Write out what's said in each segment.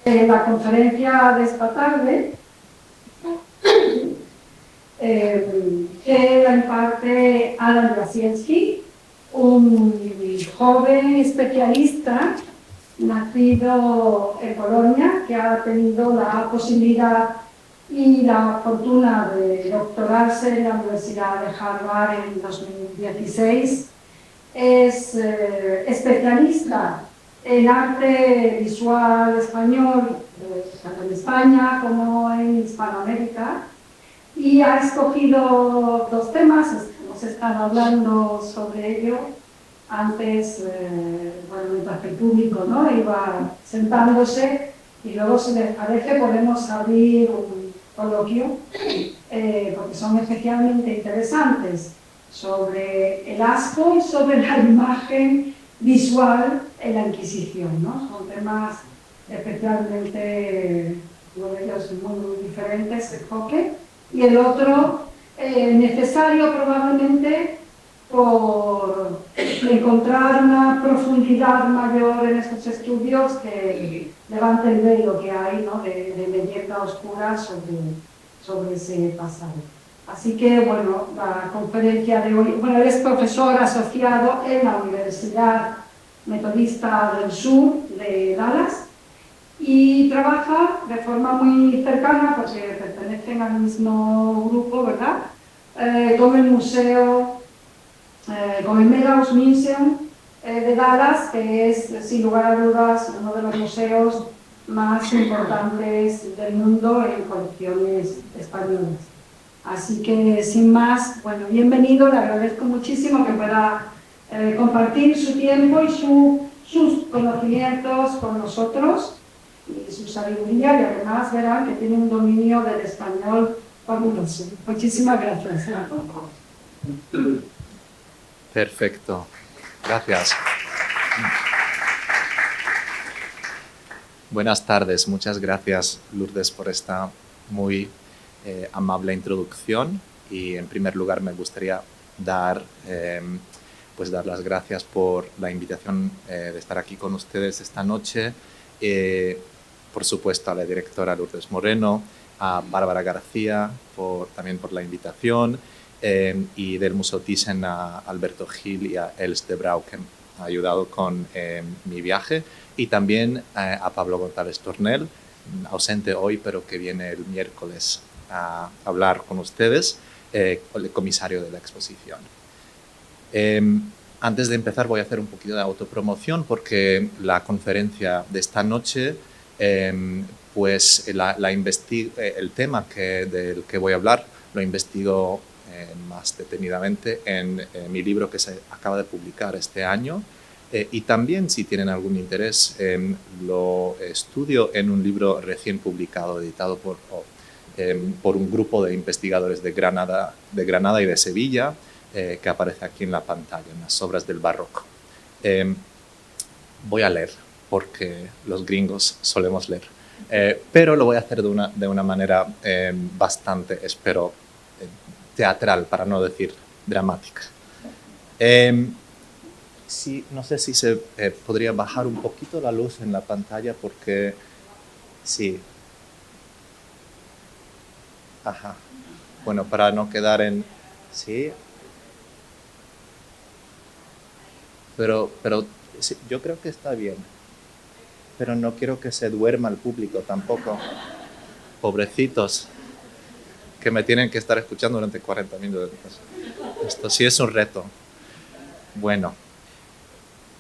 En la conferencia de esta tarde, que la imparte Adam Jasienski, un joven especialista nacido en Polonia, que ha tenido la posibilidad y la fortuna de doctorarse en la Universidad de Harvard en 2016. Es especialista en arte visual español, tanto en España como en Hispanoamérica, y ha escogido dos temas. Hemos estado hablando sobre ello antes, mientras el público, ¿no?, iba sentándose, y luego, si les parece, podemos abrir un coloquio, porque son especialmente interesantes, sobre el asco y sobre la imagen visual en la Inquisición, ¿no? Son temas especialmente, uno de ellos muy diferentes, el enfoque, y el otro necesario probablemente por encontrar una profundidad mayor en estos estudios que levante el velo que hay, ¿no?, de belleza oscura sobre ese pasado. Así que, bueno, la conferencia de hoy, bueno, él es profesor asociado en la Universidad Metodista del Sur de Dallas y trabaja de forma muy cercana, porque pertenecen al mismo grupo, ¿verdad?, con el museo, con el Meadows Museum de Dallas, que es, sin lugar a dudas, uno de los museos más importantes del mundo en colecciones españolas. Así que, sin más, bueno, bienvenido, le agradezco muchísimo que pueda compartir su tiempo y sus conocimientos con nosotros y su sabiduría, y además verán que tiene un dominio del español fabuloso. Muchísimas gracias. Perfecto, gracias. Buenas tardes, muchas gracias, Lourdes, por esta muy amable introducción, y en primer lugar me gustaría dar las gracias por la invitación de estar aquí con ustedes esta noche, por supuesto a la directora Lourdes Moreno, a Bárbara García también por la invitación, y del Museo Thyssen a Alberto Gil y a Els de Brau, que me ha ayudado con mi viaje, y también a Pablo González Tornel, ausente hoy pero que viene el miércoles a hablar con ustedes, el comisario de la exposición. Antes de empezar voy a hacer un poquito de autopromoción, porque la conferencia de esta noche, el tema del que voy a hablar lo investigo más detenidamente en mi libro que se acaba de publicar este año, y también, si tienen algún interés, lo estudio en un libro recién publicado, editado por un grupo de investigadores de Granada y de Sevilla, que aparece aquí en la pantalla, en las obras del barroco. Voy a leer, porque los gringos solemos leer, pero lo voy a hacer de una manera bastante, espero, teatral, para no decir dramática. No sé si se podría bajar un poquito la luz en la pantalla, porque sí. Ajá. Bueno, para no quedar en... Sí. Pero sí, yo creo que está bien. Pero no quiero que se duerma el público tampoco. Pobrecitos, que me tienen que estar escuchando durante 40 minutos. Esto sí es un reto. Bueno,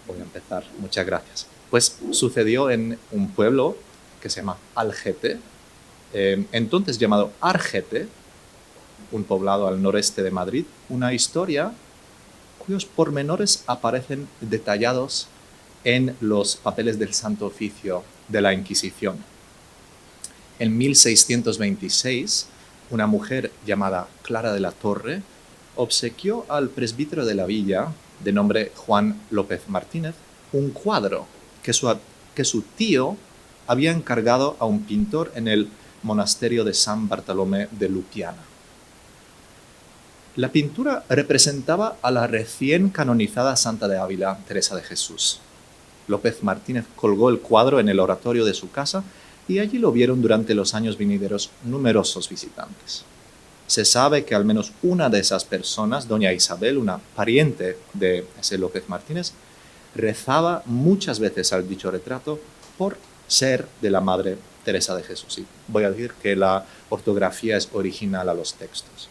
voy a empezar. Muchas gracias. Pues sucedió en un pueblo que se llama Algete, entonces llamado Argete, un poblado al noreste de Madrid, una historia cuyos pormenores aparecen detallados en los papeles del Santo Oficio de la Inquisición. En 1626, una mujer llamada Clara de la Torre obsequió al presbítero de la villa, de nombre Juan López Martínez, un cuadro que su tío había encargado a un pintor en el monasterio de San Bartolomé de Lupiana. La pintura representaba a la recién canonizada Santa de Ávila, Teresa de Jesús. López Martínez colgó el cuadro en el oratorio de su casa y allí lo vieron durante los años venideros numerosos visitantes. Se sabe que al menos una de esas personas, doña Isabel, una pariente de ese López Martínez, rezaba muchas veces al dicho retrato por ser de la Madre Teresa de Jesús. Y voy a decir que la ortografía es original a los textos.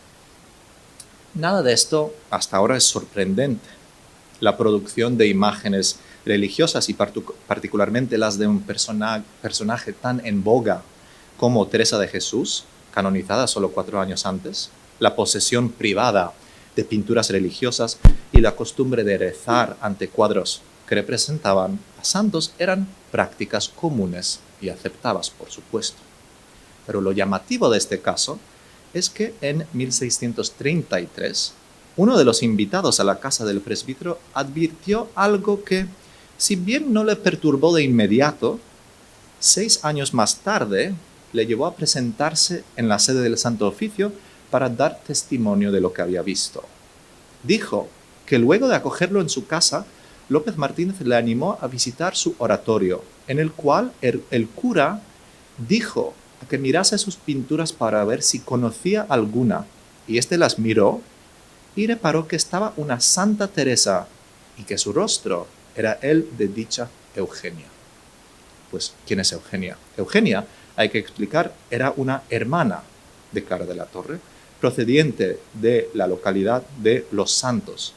Nada de esto hasta ahora es sorprendente. La producción de imágenes religiosas y particularmente las de un personaje tan en boga como Teresa de Jesús, canonizada solo 4 años antes, la posesión privada de pinturas religiosas y la costumbre de rezar ante cuadros que representaban a santos eran prácticas comunes y aceptadas, por supuesto. Pero lo llamativo de este caso es que en 1633 uno de los invitados a la casa del presbítero advirtió algo que, si bien no le perturbó de inmediato, 6 años más tarde le llevó a presentarse en la sede del Santo Oficio para dar testimonio de lo que había visto. Dijo que luego de acogerlo en su casa, López Martínez le animó a visitar su oratorio, en el cual el cura dijo a que mirase sus pinturas para ver si conocía alguna, y éste las miró y reparó que estaba una Santa Teresa y que su rostro era el de dicha Eugenia. Pues, ¿quién es Eugenia? Eugenia, hay que explicar, era una hermana de Clara de la Torre, procediente de la localidad de Los Santos,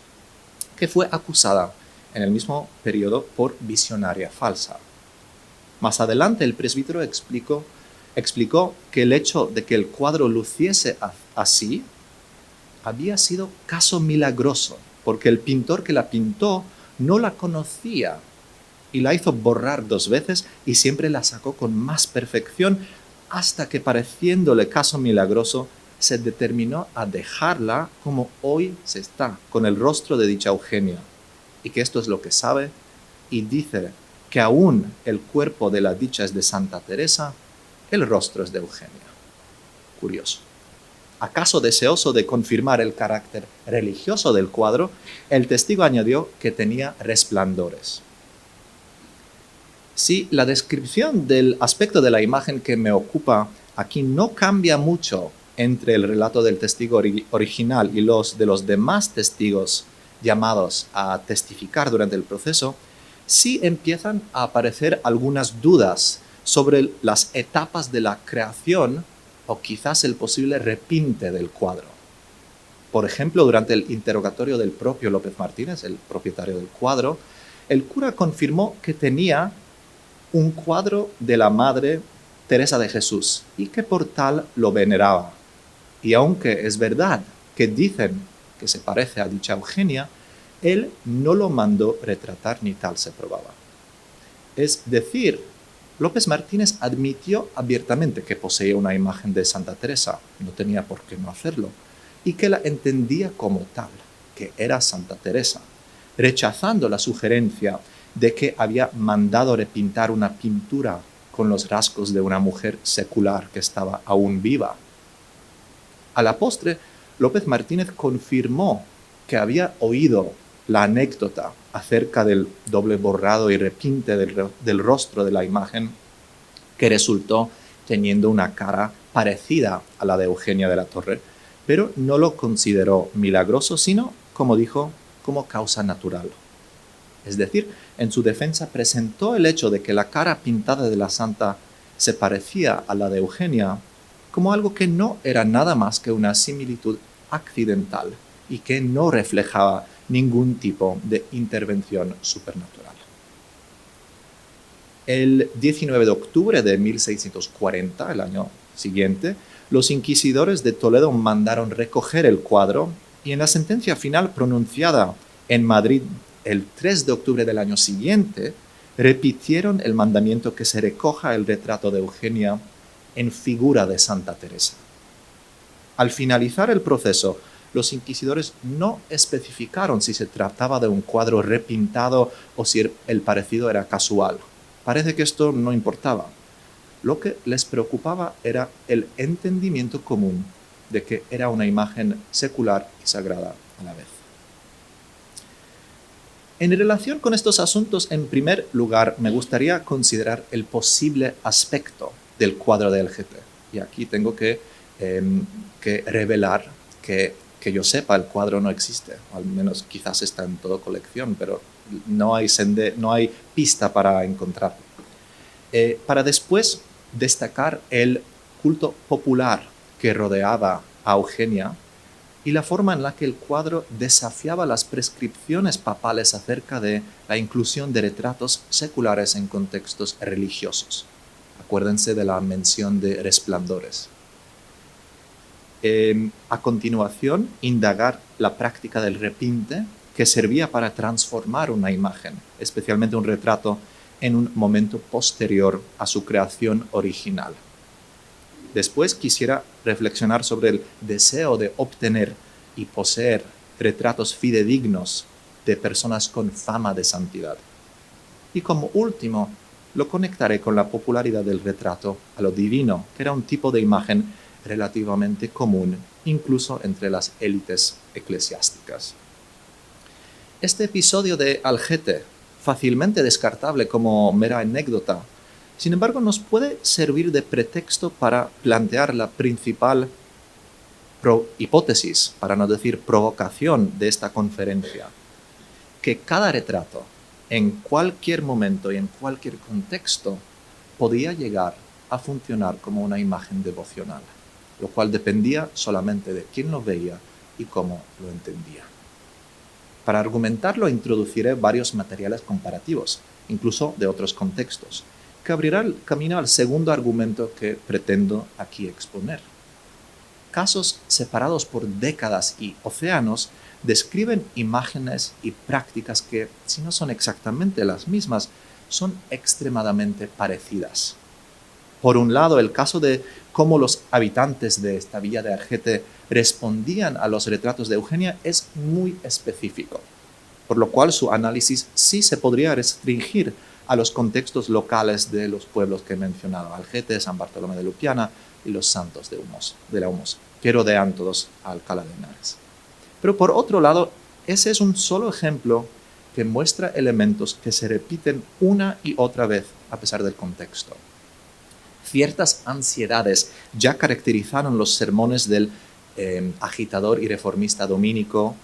que fue acusada en el mismo periodo por visionaria falsa. Más adelante el presbítero explicó que el hecho de que el cuadro luciese así había sido caso milagroso, porque el pintor que la pintó no la conocía y la hizo borrar 2 veces y siempre la sacó con más perfección hasta que, pareciéndole caso milagroso, se determinó a dejarla como hoy se está, con el rostro de dicha Eugenia, y que esto es lo que sabe, y dice que aún el cuerpo de la dicha es de Santa Teresa, el rostro es de Eugenia. Curioso. ¿Acaso deseoso de confirmar el carácter religioso del cuadro, el testigo añadió que tenía resplandores? Si la descripción del aspecto de la imagen que me ocupa aquí no cambia mucho entre el relato del testigo original y los de los demás testigos llamados a testificar durante el proceso, sí empiezan a aparecer algunas dudas sobre las etapas de la creación o quizás el posible repinte del cuadro. Por ejemplo, durante el interrogatorio del propio López Martínez, el propietario del cuadro, el cura confirmó que tenía un cuadro de la Madre Teresa de Jesús y que por tal lo veneraba. Y aunque es verdad que dicen que se parece a dicha Eugenia, él no lo mandó retratar ni tal se probaba. Es decir, López Martínez admitió abiertamente que poseía una imagen de Santa Teresa, no tenía por qué no hacerlo, y que la entendía como tal, que era Santa Teresa, rechazando la sugerencia de que había mandado repintar una pintura con los rasgos de una mujer secular que estaba aún viva. A la postre, López Martínez confirmó que había oído la anécdota acerca del doble borrado y repinte del rostro de la imagen, que resultó teniendo una cara parecida a la de Eugenia de la Torre, pero no lo consideró milagroso, sino, como dijo, como causa natural. Es decir, en su defensa presentó el hecho de que la cara pintada de la santa se parecía a la de Eugenia como algo que no era nada más que una similitud accidental y que no reflejaba ningún tipo de intervención supernatural. El 19 de octubre de 1640, el año siguiente, los inquisidores de Toledo mandaron recoger el cuadro y en la sentencia final pronunciada en Madrid el 3 de octubre del año siguiente, repitieron el mandamiento que se recoja el retrato de Eugenia en figura de Santa Teresa. Al finalizar el proceso, los inquisidores no especificaron si se trataba de un cuadro repintado o si el parecido era casual. Parece que esto no importaba. Lo que les preocupaba era el entendimiento común de que era una imagen secular y sagrada a la vez. En relación con estos asuntos, en primer lugar, me gustaría considerar el posible aspecto del cuadro de Algete. Y aquí tengo que revelar que yo sepa, el cuadro no existe, o al menos quizás está en toda colección, pero no hay pista para encontrarlo. Para después destacar el culto popular que rodeaba a Eugenia y la forma en la que el cuadro desafiaba las prescripciones papales acerca de la inclusión de retratos seculares en contextos religiosos. Acuérdense de la mención de resplandores. A continuación, indagar la práctica del repinte que servía para transformar una imagen, especialmente un retrato, en un momento posterior a su creación original. Después quisiera reflexionar sobre el deseo de obtener y poseer retratos fidedignos de personas con fama de santidad. Y como último, lo conectaré con la popularidad del retrato a lo divino, que era un tipo de imagen relativamente común, incluso entre las élites eclesiásticas. Este episodio de Algete, fácilmente descartable como mera anécdota, sin embargo, nos puede servir de pretexto para plantear la principal hipótesis, para no decir provocación, de esta conferencia, que cada retrato, en cualquier momento y en cualquier contexto, podía llegar a funcionar como una imagen devocional, lo cual dependía solamente de quién lo veía y cómo lo entendía. Para argumentarlo, introduciré varios materiales comparativos, incluso de otros contextos, que abrirá el camino al segundo argumento que pretendo aquí exponer. Casos separados por décadas y océanos describen imágenes y prácticas que, si no son exactamente las mismas, son extremadamente parecidas. Por un lado, el caso de cómo los habitantes de esta villa de Algete respondían a los retratos de Eugenia es muy específico, por lo cual su análisis sí se podría restringir a los contextos locales de los pueblos que he mencionado, Algete, San Bartolomé de Lupiana y los santos de la Humos, que rodean todos a Alcalá de Henares. Pero por otro lado, ese es un solo ejemplo que muestra elementos que se repiten una y otra vez a pesar del contexto. Ciertas ansiedades ya caracterizaron los sermones del agitador y reformista dominicano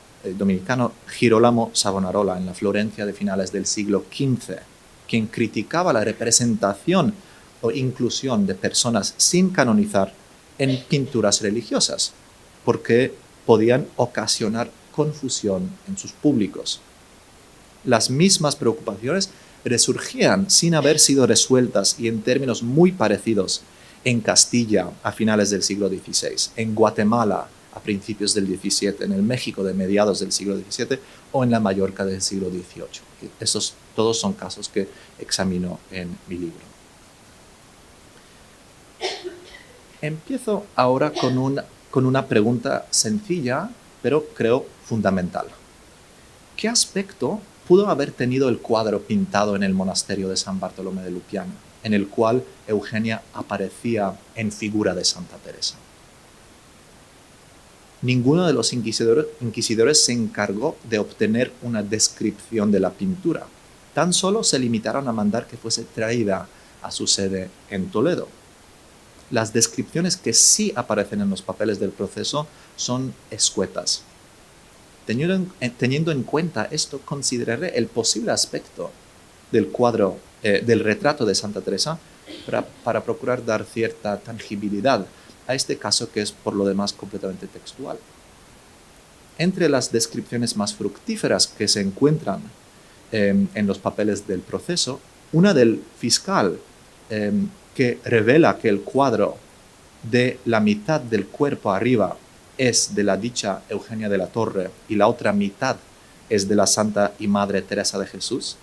Girolamo Savonarola en la Florencia de finales del siglo XV, quien criticaba la representación o inclusión de personas sin canonizar en pinturas religiosas, porque podían ocasionar confusión en sus públicos. Las mismas preocupaciones resurgían sin haber sido resueltas y en términos muy parecidos en Castilla a finales del siglo XVI, en Guatemala a principios del XVII, en el México de mediados del siglo XVII o en la Mallorca del siglo XVIII. Estos todos son casos que examino en mi libro. Empiezo ahora con una pregunta sencilla, pero creo fundamental. ¿Qué aspecto pudo haber tenido el cuadro pintado en el monasterio de San Bartolomé de Lupiana, en el cual Eugenia aparecía en figura de Santa Teresa? Ninguno de los inquisidores se encargó de obtener una descripción de la pintura. Tan solo se limitaron a mandar que fuese traída a su sede en Toledo. Las descripciones que sí aparecen en los papeles del proceso son escuetas. Teniendo en cuenta esto, consideraré el posible aspecto del cuadro, del retrato de Santa Teresa para procurar dar cierta tangibilidad a este caso que es por lo demás completamente textual. Entre las descripciones más fructíferas que se encuentran en los papeles del proceso, una del fiscal que revela que el cuadro de la mitad del cuerpo arriba es de la dicha Eugenia de la Torre y la otra mitad es de la Santa y Madre Teresa de Jesús.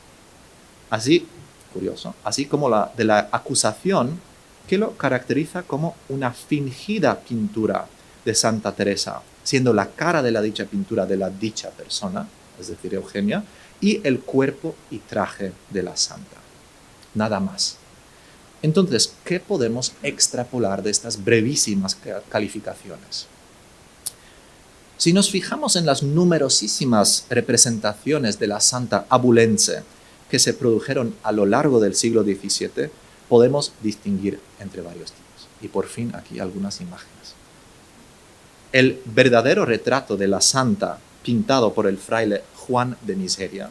Así, curioso, así como la de la acusación que lo caracteriza como una fingida pintura de Santa Teresa, siendo la cara de la dicha pintura de la dicha persona, es decir, Eugenia, y el cuerpo y traje de la santa. Nada más. Entonces, ¿qué podemos extrapolar de estas brevísimas calificaciones? Si nos fijamos en las numerosísimas representaciones de la santa abulense que se produjeron a lo largo del siglo XVII, podemos distinguir entre varios tipos. Y por fin aquí algunas imágenes. El verdadero retrato de la santa pintado por el fraile Juan de Miseria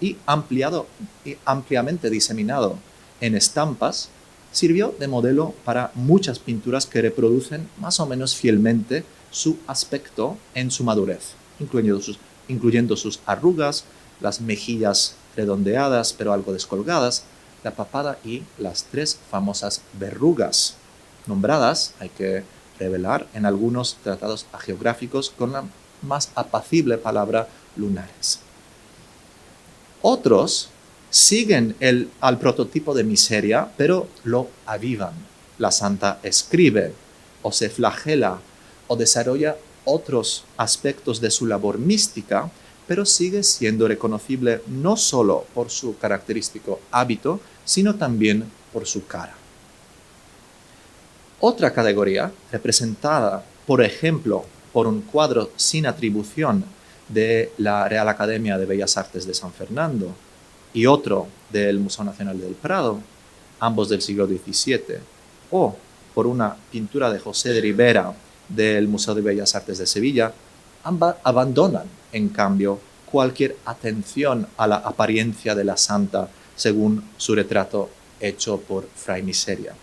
y ampliamente diseminado en estampas, sirvió de modelo para muchas pinturas que reproducen más o menos fielmente su aspecto en su madurez, incluyendo sus arrugas, las mejillas redondeadas pero algo descolgadas, la papada y las 3 famosas verrugas, nombradas, hay que revelar, en algunos tratados hagiográficos con la más apacible palabra lunares. Otros siguen al prototipo de Miseria, pero lo avivan. La santa escribe, o se flagela, o desarrolla otros aspectos de su labor mística, pero sigue siendo reconocible no solo por su característico hábito, sino también por su cara. Otra categoría, representada, por ejemplo, por un cuadro sin atribución de la Real Academia de Bellas Artes de San Fernando y otro del Museo Nacional del Prado, ambos del siglo XVII, o por una pintura de José de Ribera del Museo de Bellas Artes de Sevilla, abandonan, en cambio, cualquier atención a la apariencia de la santa según su retrato hecho por Fray Miseria.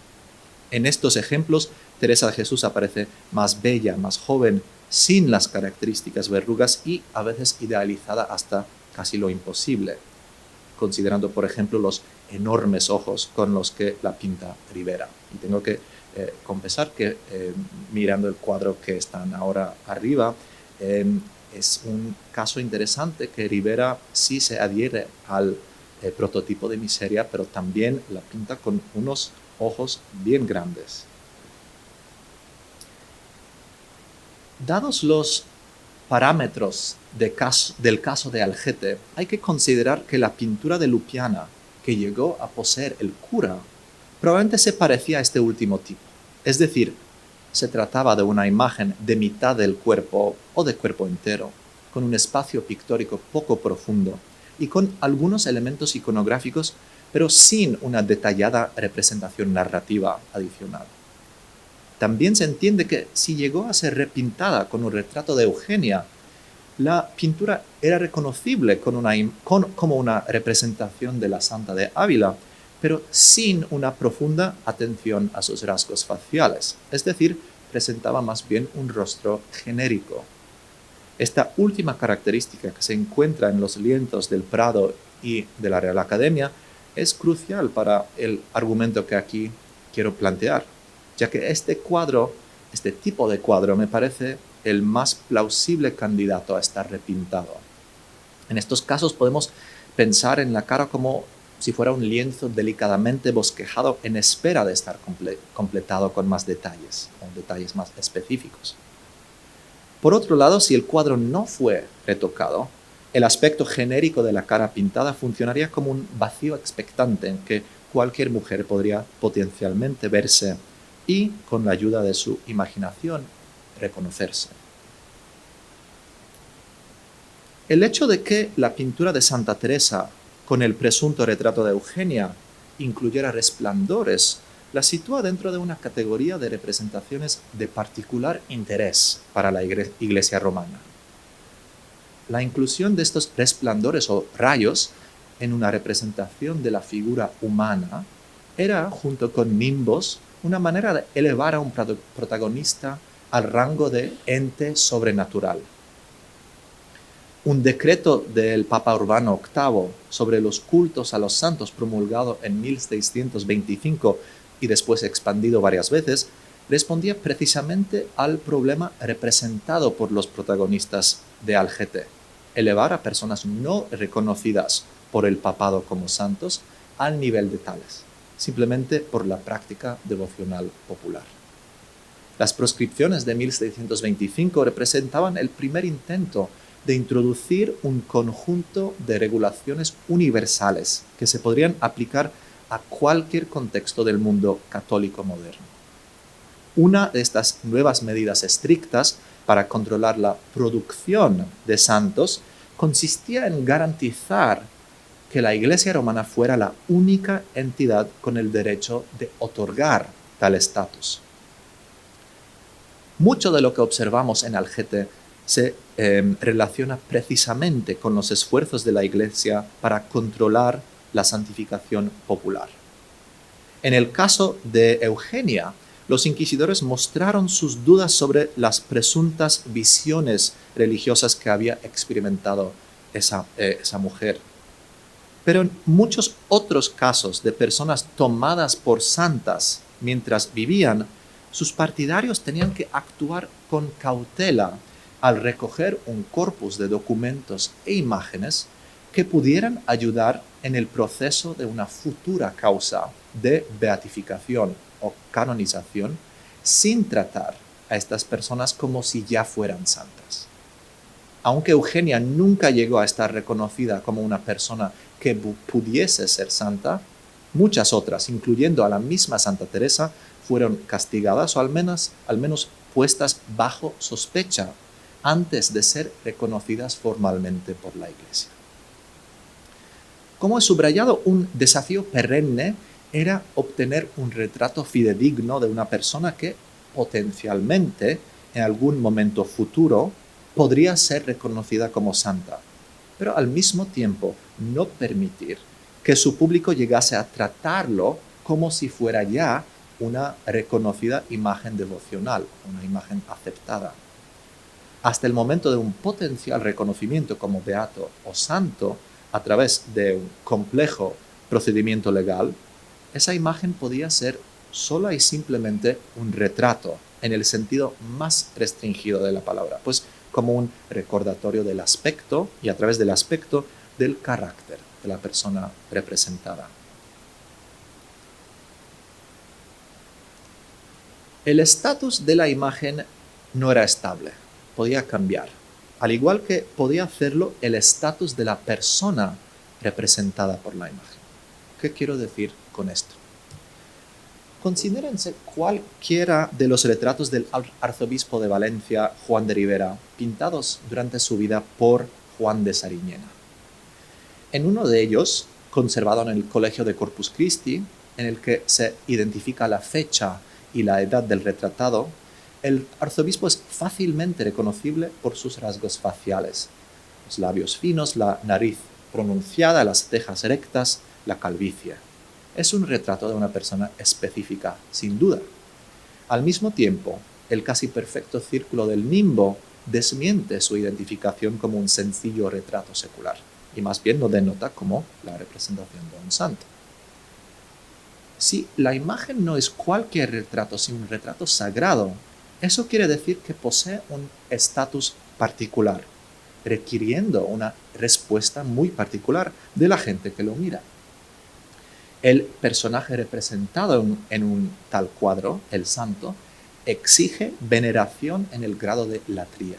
En estos ejemplos, Teresa de Jesús aparece más bella, más joven, sin las características verrugas y a veces idealizada hasta casi lo imposible, considerando, por ejemplo, los enormes ojos con los que la pinta Ribera. Y tengo que confesar que mirando el cuadro que están ahora arriba, es un caso interesante que Ribera sí se adhiere al prototipo de Miseria, pero también la pinta con unos ojos bien grandes. Dados los parámetros del caso de Algete, hay que considerar que la pintura de Lupiana que llegó a poseer el cura probablemente se parecía a este último tipo. Es decir, se trataba de una imagen de mitad del cuerpo o de cuerpo entero, con un espacio pictórico poco profundo y con algunos elementos iconográficos, pero sin una detallada representación narrativa adicional. También se entiende que si llegó a ser repintada con un retrato de Eugenia, la pintura era reconocible como una representación de la Santa de Ávila, pero sin una profunda atención a sus rasgos faciales, es decir, presentaba más bien un rostro genérico. Esta última característica que se encuentra en los lienzos del Prado y de la Real Academia es crucial para el argumento que aquí quiero plantear, ya que este tipo de cuadro me parece el más plausible candidato a estar repintado. En estos casos podemos pensar en la cara como si fuera un lienzo delicadamente bosquejado en espera de estar completado con más detalles, con detalles más específicos. Por otro lado, si el cuadro no fue retocado, el aspecto genérico de la cara pintada funcionaría como un vacío expectante en que cualquier mujer podría potencialmente verse y, con la ayuda de su imaginación, reconocerse. El hecho de que la pintura de Santa Teresa, con el presunto retrato de Eugenia, incluyera resplandores, la sitúa dentro de una categoría de representaciones de particular interés para la Iglesia romana. La inclusión de estos resplandores o rayos en una representación de la figura humana era, junto con nimbos, una manera de elevar a un protagonista al rango de ente sobrenatural. Un decreto del Papa Urbano VIII sobre los cultos a los santos, promulgado en 1625 y después expandido varias veces, respondía precisamente al problema representado por los protagonistas de Algete: elevar a personas no reconocidas por el papado como santos al nivel de tales, simplemente por la práctica devocional popular. Las proscripciones de 1625 representaban el primer intento de introducir un conjunto de regulaciones universales que se podrían aplicar a cualquier contexto del mundo católico moderno. Una de estas nuevas medidas estrictas para controlar la producción de santos consistía en garantizar que la Iglesia romana fuera la única entidad con el derecho de otorgar tal estatus. Mucho de lo que observamos en Algete se relaciona precisamente con los esfuerzos de la Iglesia para controlar la santificación popular. En el caso de Eugenia, los inquisidores mostraron sus dudas sobre las presuntas visiones religiosas que había experimentado esa mujer. Pero en muchos otros casos de personas tomadas por santas mientras vivían, sus partidarios tenían que actuar con cautela al recoger un corpus de documentos e imágenes que pudieran ayudar en el proceso de una futura causa de beatificación o canonización, sin tratar a estas personas como si ya fueran santas. Aunque Eugenia nunca llegó a estar reconocida como una persona que pudiese ser santa, muchas otras, incluyendo a la misma Santa Teresa, fueron castigadas o al menos puestas bajo sospecha antes de ser reconocidas formalmente por la Iglesia. Como he subrayado, un desafío perenne era obtener un retrato fidedigno de una persona que potencialmente, en algún momento futuro, podría ser reconocida como santa, pero al mismo tiempo no permitir que su público llegase a tratarlo como si fuera ya una reconocida imagen devocional, una imagen aceptada. Hasta el momento de un potencial reconocimiento como beato o santo a través de un complejo procedimiento legal, esa imagen podía ser sola y simplemente un retrato en el sentido más restringido de la palabra, pues como un recordatorio del aspecto y a través del aspecto del carácter de la persona representada. El estatus de la imagen no era estable, podía cambiar, al igual que podía hacerlo el estatus de la persona representada por la imagen. ¿Qué quiero decir con esto? Considérense cualquiera de los retratos del arzobispo de Valencia, Juan de Ribera, pintados durante su vida por Juan de Sariñena. En uno de ellos, conservado en el Colegio de Corpus Christi, en el que se identifica la fecha y la edad del retratado, el arzobispo es fácilmente reconocible por sus rasgos faciales: los labios finos, la nariz pronunciada, las cejas rectas, la calvicie. Es un retrato de una persona específica, sin duda. Al mismo tiempo, el casi perfecto círculo del nimbo desmiente su identificación como un sencillo retrato secular, y más bien lo denota como la representación de un santo. Si la imagen no es cualquier retrato, sino un retrato sagrado, eso quiere decir que posee un estatus particular, requiriendo una respuesta muy particular de la gente que lo mira. El personaje representado en un tal cuadro, el santo, exige veneración en el grado de latría.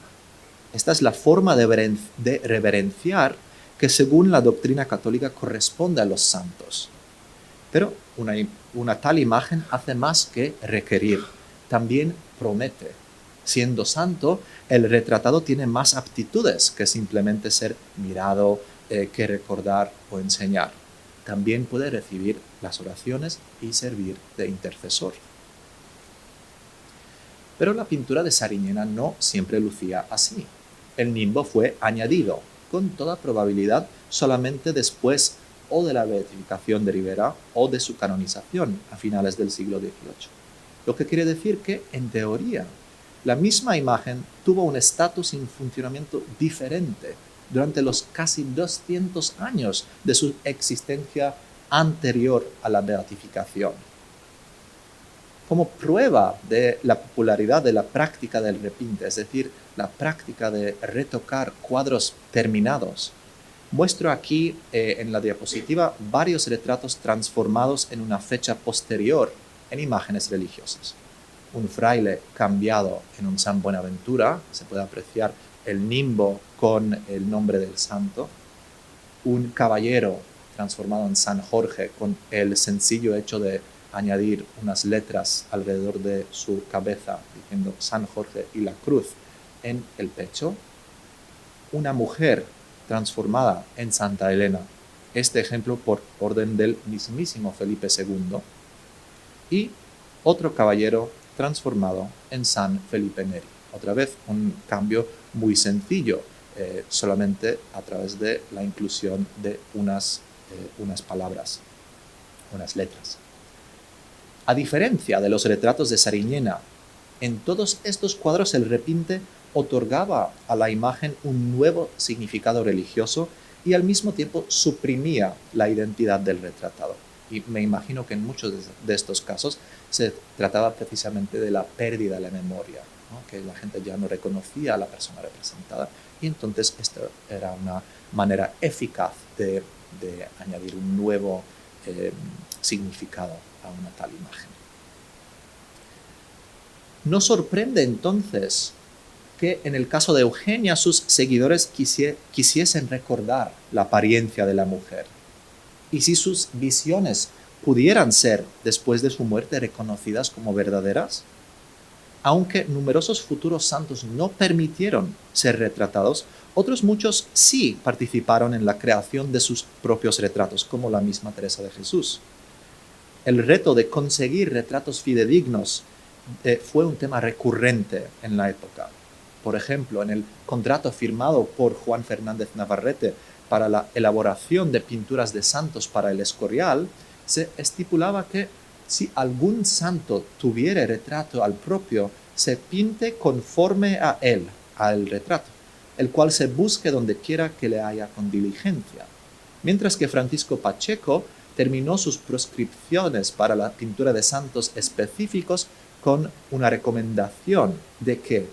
Esta es la forma de reverenciar que según la doctrina católica corresponde a los santos. Pero una tal imagen hace más que requerir, también promete. Siendo santo, el retratado tiene más aptitudes que simplemente ser mirado, que recordar o enseñar. También puede recibir las oraciones y servir de intercesor. Pero la pintura de Sariñena no siempre lucía así. El nimbo fue añadido, con toda probabilidad, solamente después o de la beatificación de Ribera o de su canonización a finales del siglo XVIII. Lo que quiere decir que, en teoría, la misma imagen tuvo un estatus y un funcionamiento diferente durante los casi 200 años de su existencia anterior a la beatificación. Como prueba de la popularidad de la práctica del repinte, es decir, la práctica de retocar cuadros terminados, muestro aquí en la diapositiva varios retratos transformados en una fecha posterior en imágenes religiosas. Un fraile cambiado en un San Buenaventura, se puede apreciar el nimbo con el nombre del santo. Un caballero transformado en San Jorge con el sencillo hecho de añadir unas letras alrededor de su cabeza diciendo San Jorge y la cruz en el pecho. Una mujer transformada en Santa Elena este ejemplo por orden del mismísimo Felipe II, y otro caballero transformado en San Felipe Neri. Otra vez un cambio muy sencillo, solamente a través de la inclusión de unas palabras, unas letras. A diferencia de los retratos de Sariñena, en todos estos cuadros el repinte otorgaba a la imagen un nuevo significado religioso y al mismo tiempo suprimía la identidad del retratado. Y me imagino que en muchos de estos casos se trataba precisamente de la pérdida de la memoria, ¿no? Que la gente ya no reconocía a la persona representada, y entonces esto era una manera eficaz de añadir un nuevo significado a una tal imagen. No sorprende entonces que en el caso de Eugenia sus seguidores quisiesen recordar la apariencia de la mujer. Y si sus visiones pudieran ser, después de su muerte, reconocidas como verdaderas, aunque numerosos futuros santos no permitieron ser retratados, otros muchos sí participaron en la creación de sus propios retratos, como la misma Teresa de Jesús. El reto de conseguir retratos fidedignos fue un tema recurrente en la época. Por ejemplo, en el contrato firmado por Juan Fernández Navarrete para la elaboración de pinturas de santos para el Escorial, se estipulaba que si algún santo tuviera retrato al propio, se pinte conforme a él, al retrato, el cual se busque donde quiera que le haya con diligencia. Mientras que Francisco Pacheco terminó sus prescripciones para la pintura de santos específicos con una recomendación de que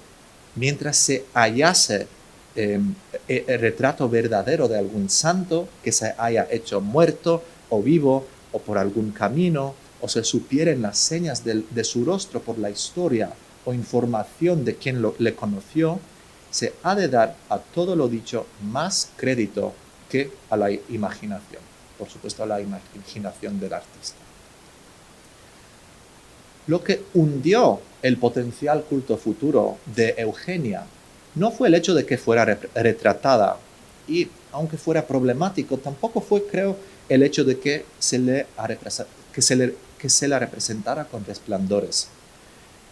mientras se hallase el retrato verdadero de algún santo que se haya hecho muerto o vivo o por algún camino, o se supieran las señas de su rostro por la historia o información de quien le conoció, se ha de dar a todo lo dicho más crédito que a la imaginación. Por supuesto, a la imaginación del artista. Lo que hundió el potencial culto futuro de Eugenia no fue el hecho de que fuera retratada, y aunque fuera problemático, tampoco fue, creo, el hecho de que se la representara con resplandores.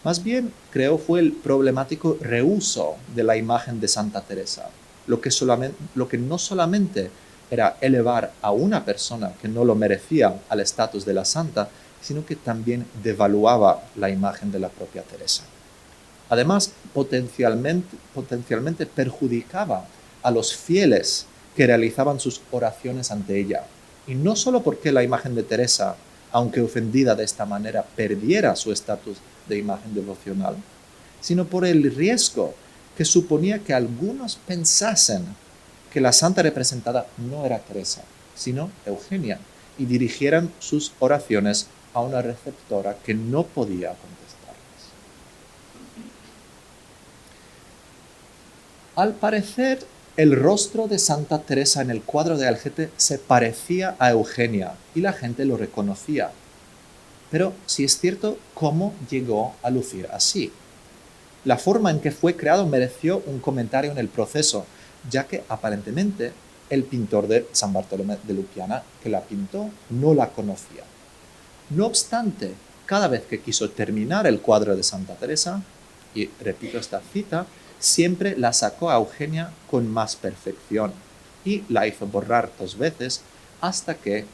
Más bien, creo, fue el problemático reuso de la imagen de Santa Teresa, lo que no solamente era elevar a una persona que no lo merecía al estatus de la santa, sino que también devaluaba la imagen de la propia Teresa. Además, potencialmente perjudicaba a los fieles que realizaban sus oraciones ante ella. Y no solo porque la imagen de Teresa, aunque ofendida de esta manera, perdiera su estatus de imagen devocional, sino por el riesgo que suponía que algunos pensasen que la santa representada no era Teresa, sino Eugenia, y dirigieran sus oraciones a una receptora que no podía contestarles. Al parecer, el rostro de Santa Teresa en el cuadro de Algete se parecía a Eugenia y la gente lo reconocía. Pero si es cierto, ¿cómo llegó a lucir así? La forma en que fue creado mereció un comentario en el proceso, ya que aparentemente el pintor de San Bartolomé de Lupiana que la pintó no la conocía. No obstante, cada vez que quiso terminar el cuadro de Santa Teresa, y repito esta cita, siempre la sacó a Eugenia con más perfección y la hizo borrar 2 veces hasta que,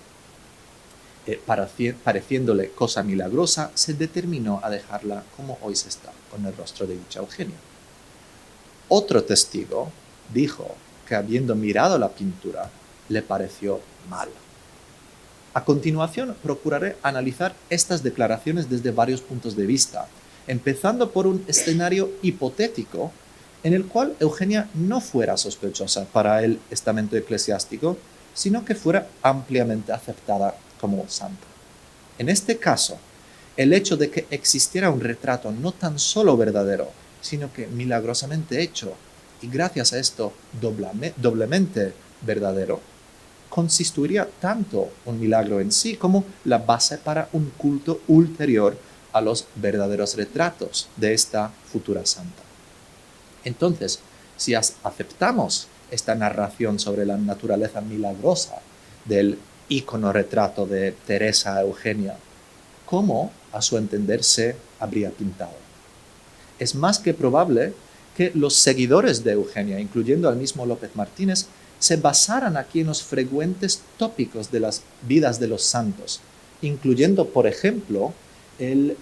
pareciéndole cosa milagrosa, se determinó a dejarla como hoy se está, con el rostro de dicha Eugenia. Otro testigo dijo que habiendo mirado la pintura, le pareció mal. A continuación, procuraré analizar estas declaraciones desde varios puntos de vista, empezando por un escenario hipotético en el cual Eugenia no fuera sospechosa para el estamento eclesiástico, sino que fuera ampliamente aceptada como santa. En este caso, el hecho de que existiera un retrato no tan solo verdadero, sino que milagrosamente hecho, y gracias a esto doblemente verdadero, constituiría tanto un milagro en sí como la base para un culto ulterior a los verdaderos retratos de esta futura santa. Entonces, si aceptamos esta narración sobre la naturaleza milagrosa del ícono retrato de Teresa Eugenia, cómo, a su entender, se habría pintado. Es más que probable que los seguidores de Eugenia, incluyendo al mismo López Martínez, se basaran aquí en los frecuentes tópicos de las vidas de los santos, incluyendo, por ejemplo, el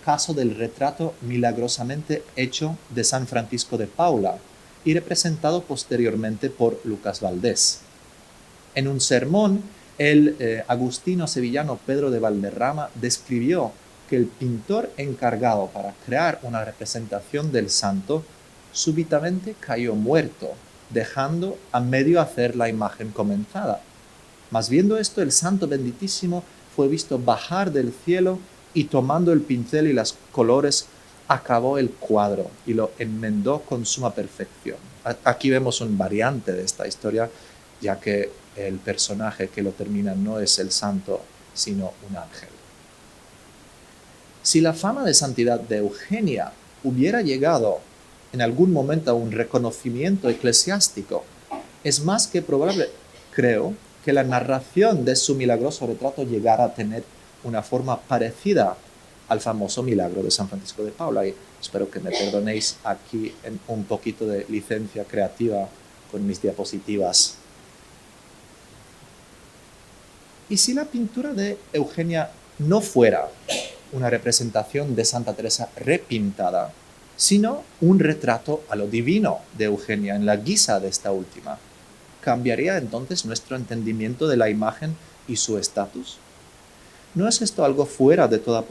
caso del retrato milagrosamente hecho de San Francisco de Paula y representado posteriormente por Lucas Valdés. En un sermón, el agustino sevillano Pedro de Valderrama describió que el pintor encargado para crear una representación del santo súbitamente cayó muerto, dejando a medio hacer la imagen comenzada. Mas viendo esto, el santo benditísimo fue visto bajar del cielo y tomando el pincel y los colores, acabó el cuadro y lo enmendó con suma perfección. Aquí vemos un variante de esta historia, ya que el personaje que lo termina no es el santo, sino un ángel. Si la fama de santidad de Eugenia hubiera llegado en algún momento a un reconocimiento eclesiástico, es más que probable, creo, que la narración de su milagroso retrato llegara a tener una forma parecida al famoso milagro de San Francisco de Paula. Y espero que me perdonéis aquí en un poquito de licencia creativa con mis diapositivas. Y si la pintura de Eugenia no fuera una representación de Santa Teresa repintada, sino un retrato a lo divino de Eugenia en la guisa de esta última, ¿cambiaría entonces nuestro entendimiento de la imagen y su estatus? ¿No es esto algo fuera de toda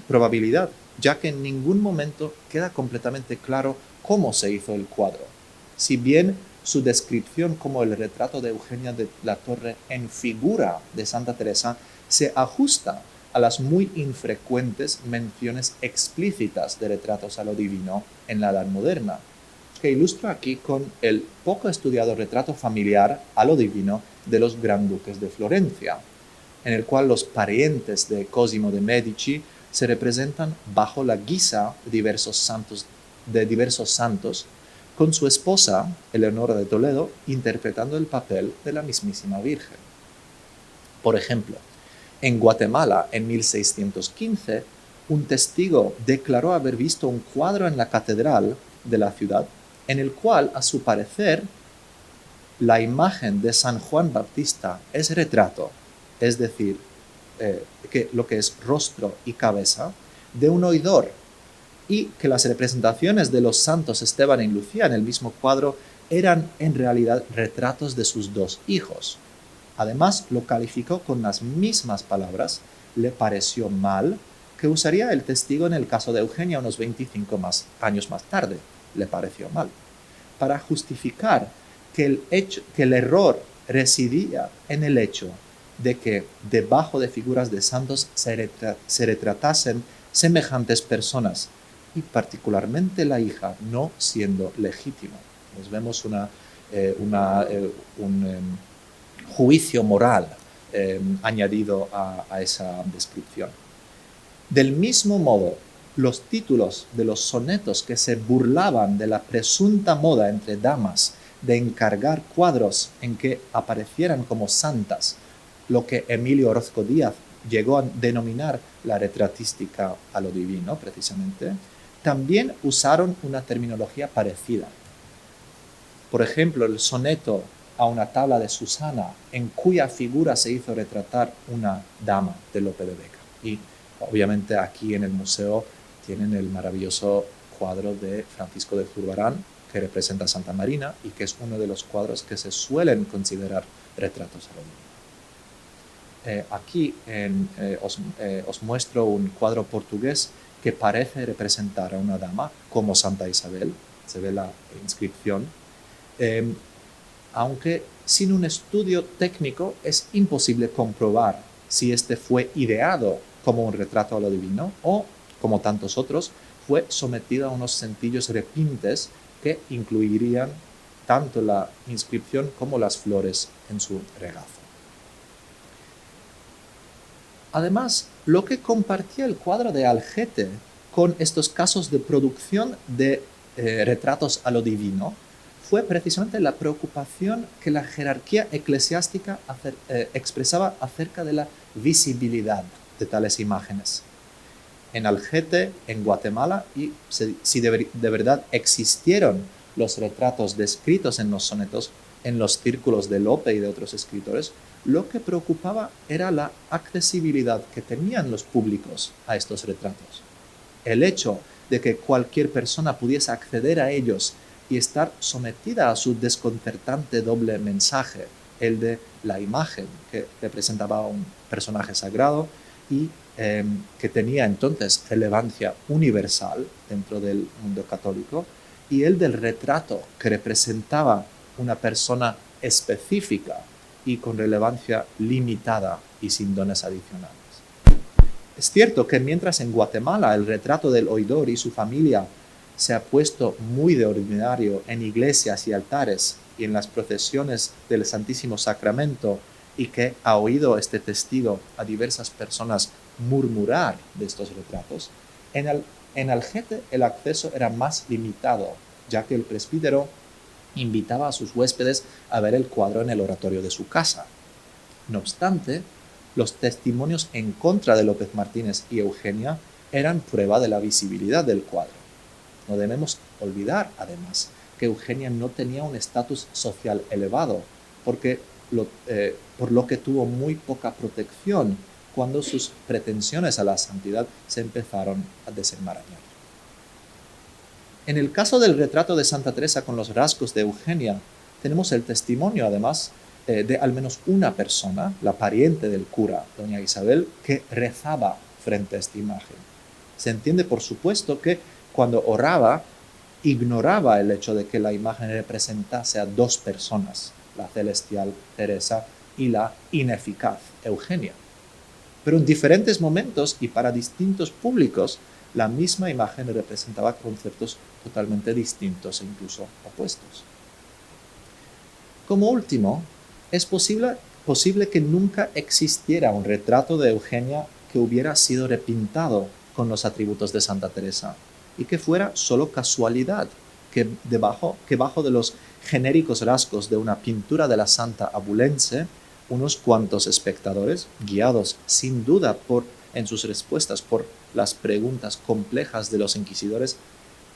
probabilidad, ya que en ningún momento queda completamente claro cómo se hizo el cuadro? Si bien su descripción como el retrato de Eugenia de la Torre en figura de Santa Teresa se ajusta a las muy infrecuentes menciones explícitas de retratos a lo divino en la Edad Moderna, que ilustro aquí con el poco estudiado retrato familiar a lo divino de los granduques de Florencia, en el cual los parientes de Cosimo de Medici se representan bajo la guisa de diversos santos, con su esposa, Eleonora de Toledo, interpretando el papel de la mismísima Virgen. Por ejemplo, en Guatemala, en 1615, un testigo declaró haber visto un cuadro en la catedral de la ciudad, en el cual, a su parecer, la imagen de San Juan Bautista es retrato, es decir, que lo que es rostro y cabeza, de un oidor, y que las representaciones de los santos Esteban y Lucía en el mismo cuadro eran en realidad retratos de sus dos hijos. Además, lo calificó con las mismas palabras, le pareció mal, que usaría el testigo en el caso de Eugenia unos 25 años más tarde, le pareció mal, para justificar que el error residía en el hecho de que debajo de figuras de santos se retratasen semejantes personas, y particularmente la hija no siendo legítima. Nos vemos un juicio moral añadido a esa descripción. Del mismo modo, los títulos de los sonetos que se burlaban de la presunta moda entre damas de encargar cuadros en que aparecieran como santas, lo que Emilio Orozco Díaz llegó a denominar la retratística a lo divino, precisamente, también usaron una terminología parecida. Por ejemplo, el soneto a una tabla de Susana, en cuya figura se hizo retratar una dama de Lope de Vega. Y obviamente aquí en el museo tienen el maravilloso cuadro de Francisco de Zurbarán, que representa a Santa Marina y que es uno de los cuadros que se suelen considerar retratos a lo divino. Aquí os muestro un cuadro portugués que parece representar a una dama como Santa Isabel, se ve la inscripción, aunque sin un estudio técnico es imposible comprobar si este fue ideado como un retrato a lo divino o, como tantos otros, fue sometido a unos sencillos repintes que incluirían tanto la inscripción como las flores en su regazo. Además, lo que compartía el cuadro de Algete con estos casos de producción de retratos a lo divino fue precisamente la preocupación que la jerarquía eclesiástica expresaba acerca de la visibilidad de tales imágenes. En Algete, en Guatemala, y si de verdad existieron los retratos descritos en los sonetos en los círculos de Lope y de otros escritores, lo que preocupaba era la accesibilidad que tenían los públicos a estos retratos. El hecho de que cualquier persona pudiese acceder a ellos y estar sometida a su desconcertante doble mensaje, el de la imagen que representaba a un personaje sagrado y que tenía entonces relevancia universal dentro del mundo católico, y el del retrato que representaba una persona específica y con relevancia limitada y sin dones adicionales. Es cierto que mientras en Guatemala el retrato del oidor y su familia se ha puesto muy de ordinario en iglesias y altares y en las procesiones del Santísimo Sacramento, y que ha oído este testigo a diversas personas murmurar de estos retratos, en Algete el acceso era más limitado, ya que el presbítero invitaba a sus huéspedes a ver el cuadro en el oratorio de su casa. No obstante, los testimonios en contra de López Martínez y Eugenia eran prueba de la visibilidad del cuadro. No debemos olvidar, además, que Eugenia no tenía un estatus social elevado, por lo que tuvo muy poca protección cuando sus pretensiones a la santidad se empezaron a desenmarañar. En el caso del retrato de Santa Teresa con los rasgos de Eugenia, tenemos el testimonio, además, de al menos una persona, la pariente del cura, doña Isabel, que rezaba frente a esta imagen. Se entiende, por supuesto, que cuando oraba, ignoraba el hecho de que la imagen representase a dos personas, la celestial Teresa y la ineficaz Eugenia. Pero en diferentes momentos y para distintos públicos, la misma imagen representaba conceptos totalmente distintos e incluso opuestos. Como último, es posible que nunca existiera un retrato de Eugenia que hubiera sido repintado con los atributos de Santa Teresa y que fuera solo casualidad que bajo de los genéricos rasgos de una pintura de la santa abulense, unos cuantos espectadores, guiados sin duda en sus respuestas por las preguntas complejas de los inquisidores,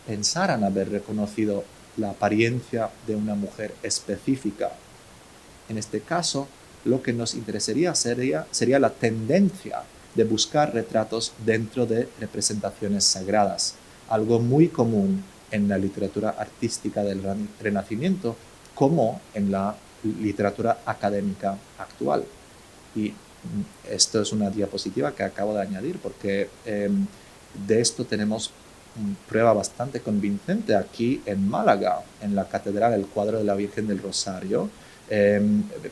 pensaran haber reconocido la apariencia de una mujer específica. En este caso, lo que nos interesaría sería la tendencia de buscar retratos dentro de representaciones sagradas, algo muy común en la literatura artística del Renacimiento, como en la literatura académica actual. Y esto es una diapositiva que acabo de añadir porque de esto tenemos prueba bastante convincente aquí en Málaga, en la catedral, el cuadro de la Virgen del Rosario.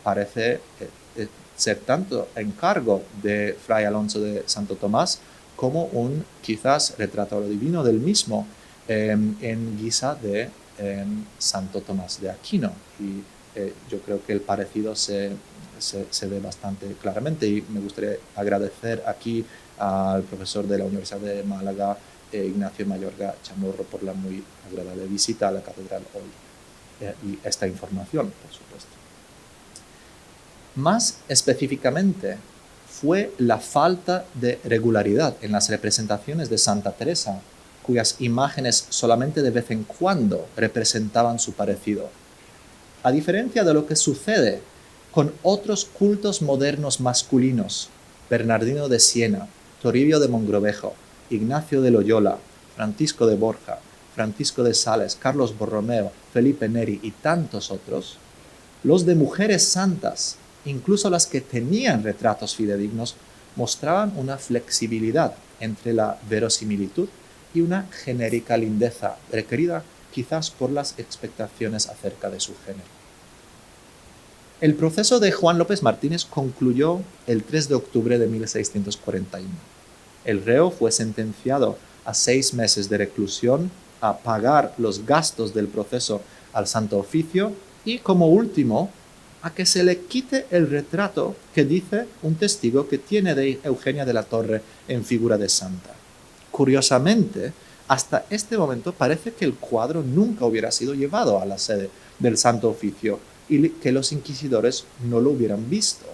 Parece ser tanto encargo de Fray Alonso de Santo Tomás como un quizás retrato divino del mismo en guisa de Santo Tomás de Aquino. Y yo creo que el parecido se ve bastante claramente, y me gustaría agradecer aquí al profesor de la Universidad de Málaga, Ignacio Mayorga Chamorro, por la muy agradable visita a la catedral hoy y esta información, por supuesto. Más específicamente, fue la falta de regularidad en las representaciones de Santa Teresa, cuyas imágenes solamente de vez en cuando representaban su parecido. A diferencia de lo que sucede con otros cultos modernos masculinos, Bernardino de Siena, Toribio de Mogrovejo, Ignacio de Loyola, Francisco de Borja, Francisco de Sales, Carlos Borromeo, Felipe Neri y tantos otros, los de mujeres santas, incluso las que tenían retratos fidedignos, mostraban una flexibilidad entre la verosimilitud y una genérica lindeza requerida quizás por las expectaciones acerca de su género. El proceso de Juan López Martínez concluyó el 3 de octubre de 1641. El reo fue sentenciado a 6 meses de reclusión, a pagar los gastos del proceso al Santo Oficio y, como último, a que se le quite el retrato que dice un testigo que tiene de Eugenia de la Torre en figura de santa. Curiosamente, hasta este momento parece que el cuadro nunca hubiera sido llevado a la sede del Santo Oficio y que los inquisidores no lo hubieran visto,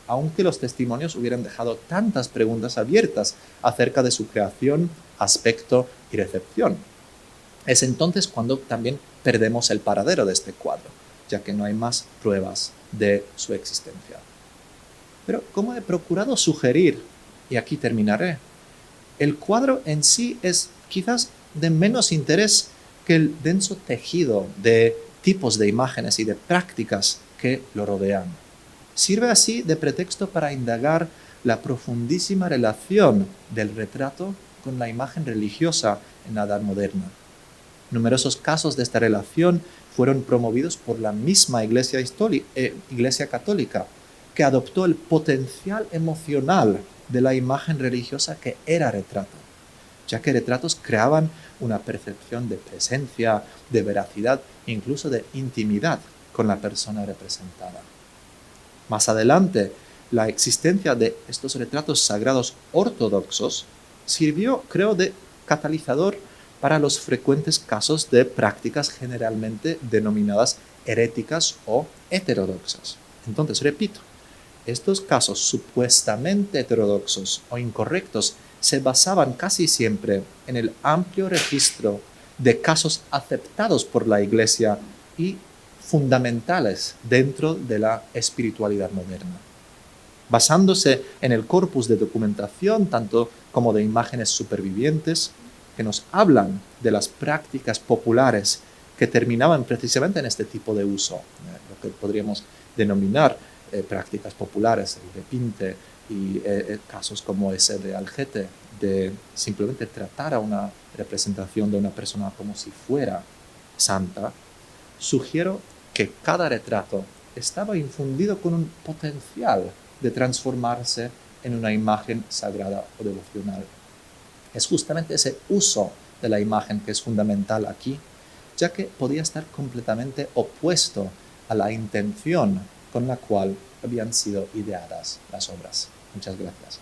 aunque los testimonios hubieran dejado tantas preguntas abiertas acerca de su creación, aspecto y recepción. Es entonces cuando también perdemos el paradero de este cuadro, ya que no hay más pruebas de su existencia. Pero como he procurado sugerir, y aquí terminaré, el cuadro en sí es quizás de menos interés que el denso tejido de tipos de imágenes y de prácticas que lo rodean. Sirve así de pretexto para indagar la profundísima relación del retrato con la imagen religiosa en la Edad Moderna. Numerosos casos de esta relación fueron promovidos por la misma Iglesia Católica, que adoptó el potencial emocional de la imagen religiosa que era retrato, ya que retratos creaban una percepción de presencia, de veracidad, incluso de intimidad con la persona representada. Más adelante, la existencia de estos retratos sagrados ortodoxos sirvió, creo, de catalizador para los frecuentes casos de prácticas generalmente denominadas heréticas o heterodoxas. Entonces, repito, estos casos supuestamente heterodoxos o incorrectos se basaban casi siempre en el amplio registro de casos aceptados por la Iglesia y fundamentales dentro de la espiritualidad moderna. Basándose en el corpus de documentación, tanto como de imágenes supervivientes, que nos hablan de las prácticas populares que terminaban precisamente en este tipo de uso, lo que podríamos denominar prácticas populares, el repinte y casos como ese de Algete, de simplemente tratar a una representación de una persona como si fuera santa, sugiero que cada retrato estaba infundido con un potencial de transformarse en una imagen sagrada o devocional. Es justamente ese uso de la imagen que es fundamental aquí, ya que podía estar completamente opuesto a la intención con la cual habían sido ideadas las obras. Muchas gracias.